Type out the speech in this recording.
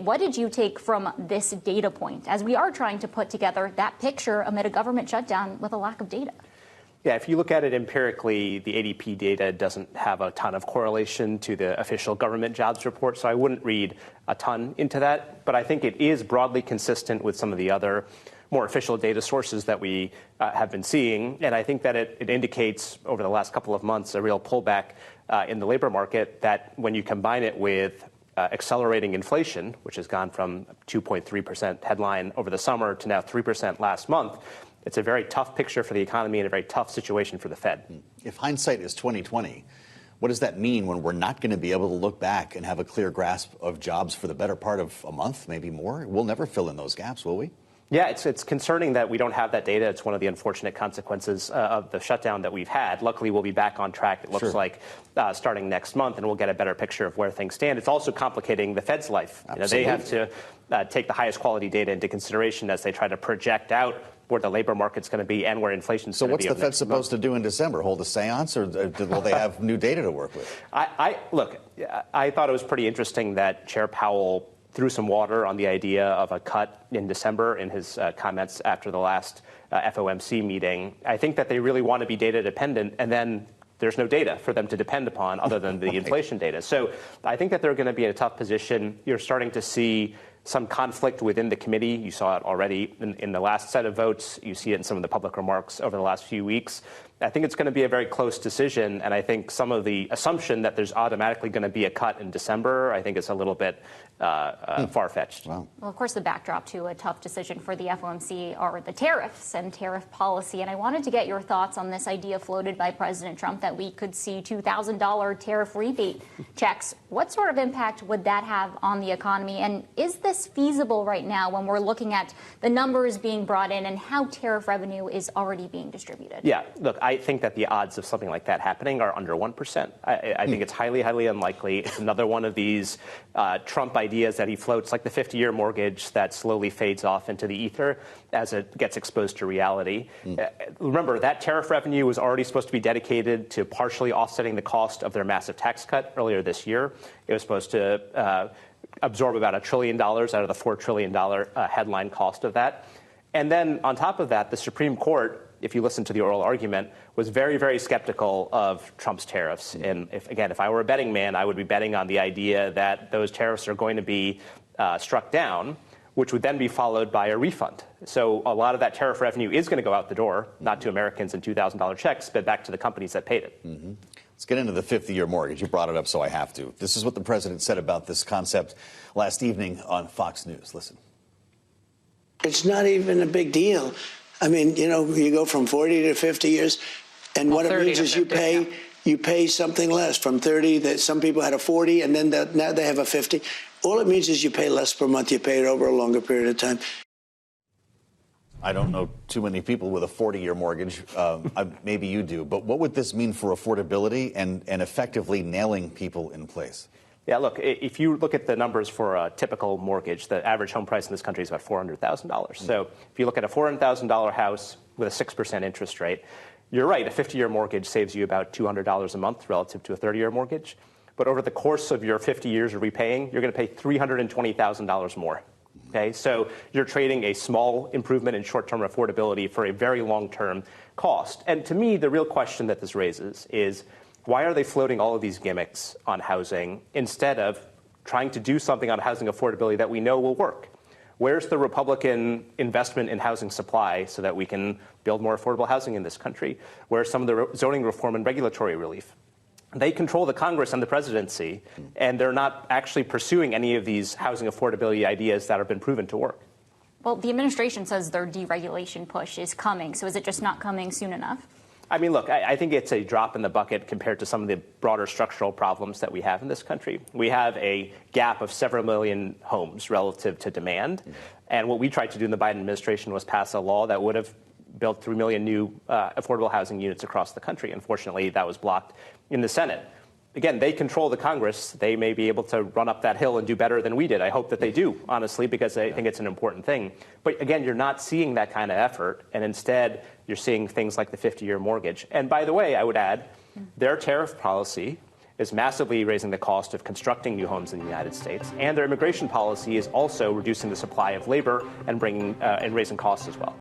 what did you take from this data point as we are trying to put together that picture amid a government shutdown with a lack of data? Yeah, if you look at it empirically, the ADP data doesn't have a ton of correlation to the official government jobs report, so I wouldn't read a ton into that. But I think it is broadly consistent with some of the other more official data sources that we have been seeing. And I think that it indicates over the last couple of months a real pullback in the labor market that when you combine it with accelerating inflation, which has gone from 2.3% headline over the summer to now 3% last month, it's a very tough picture for the economy and a very tough situation for the Fed. If hindsight is 20/20, what does that mean when we're not going to be able to look back and have a clear grasp of jobs for the better part of a month, maybe more? We'll never fill in those gaps, will we? Yeah, it's concerning that we don't have that data. It's one of the unfortunate consequences of the shutdown that we've had. Luckily, we'll be back on track, it looks like, starting next month, and we'll get a better picture of where things stand. It's also complicating the Fed's life. They have to take the highest quality data into consideration as they try to project out where the labor market's going to be and where inflation's going to be. So what's the Fed supposed to do in December? Hold a seance, or will they have new data to work with? Look, I thought it was pretty interesting that Chair Powell threw some water on the idea of a cut in December in his comments after the last FOMC meeting. I think that they really want to be data dependent, and then there's no data for them to depend upon other than the inflation data. So I think that they're going to be in a tough position. You're starting to see some conflict within the committee. You saw it already in the last set of votes. You see it in some of the public remarks over the last few weeks. I think it's going to be a very close decision, and I think some of the assumption that there's automatically going to be a cut in December, I think it's a little bit far-fetched. Wow. Well, of course, the backdrop to a tough decision for the FOMC are the tariffs and tariff policy. And I wanted to get your thoughts on this idea floated by President Trump that we could see $2,000 tariff rebate checks. What sort of impact would that have on the economy? And is this feasible right now when we're looking at the numbers being brought in and how tariff revenue is already being distributed? Yeah, look, I think that the odds of something like that happening are under 1%. I think it's highly, highly unlikely. It's another one of these Trump ideas that he floats, like the 50-year mortgage that slowly fades off into the ether as it gets exposed to reality. Remember, that tariff revenue was already supposed to be dedicated to partially offsetting the cost of their massive tax cut earlier this year. It was supposed to absorb about $1 trillion out of the $4 trillion headline cost of that. And then on top of that, the Supreme Court, if you listen to the oral argument, was very, very skeptical of Trump's tariffs. And if I were a betting man, I would be betting on the idea that those tariffs are going to be struck down, which would then be followed by a refund. So a lot of that tariff revenue is going to go out the door, not to Americans in $2,000 checks, but back to the companies that paid it. Let's get into the 50-year mortgage. You brought it up, so I have to. This is what the president said about this concept last evening on Fox News. Listen. It's not even a big deal. I mean, you know, you go from 40 to 50 years, and what it means is you pay something less from 30. That some people had a 40, and then now they have a 50. All it means is you pay less per month. You pay it over a longer period of time. I don't know too many people with a 40-year mortgage. Maybe you do. But what would this mean for affordability and effectively nailing people in place? Yeah, look, if you look at the numbers for a typical mortgage, the average home price in this country is about $400,000. So if you look at a $400,000 house with a 6% interest rate, you're right, a 50-year mortgage saves you about $200 a month relative to a 30-year mortgage. But over the course of your 50 years of repaying, you're going to pay $320,000 more. Okay, so you're trading a small improvement in short-term affordability for a very long-term cost. And to me, the real question that this raises is, why are they floating all of these gimmicks on housing instead of trying to do something on housing affordability that we know will work? Where's the Republican investment in housing supply so that we can build more affordable housing in this country? Where's some of the zoning reform and regulatory relief? They control the Congress and the presidency, and they're not actually pursuing any of these housing affordability ideas that have been proven to work. Well, the administration says their deregulation push is coming. So is it just not coming soon enough? I mean, look, I think it's a drop in the bucket compared to some of the broader structural problems that we have in this country. We have a gap of several million homes relative to demand. And what we tried to do in the Biden administration was pass a law that would have built 3 million new affordable housing units across the country. Unfortunately, that was blocked in the Senate. Again, they control the Congress. They may be able to run up that hill and do better than we did. I hope that they do, honestly, because I think it's an important thing. But again, you're not seeing that kind of effort. And instead, you're seeing things like the 50-year mortgage. And by the way, I would add, their tariff policy is massively raising the cost of constructing new homes in the United States, and their immigration policy is also reducing the supply of labor and raising costs as well.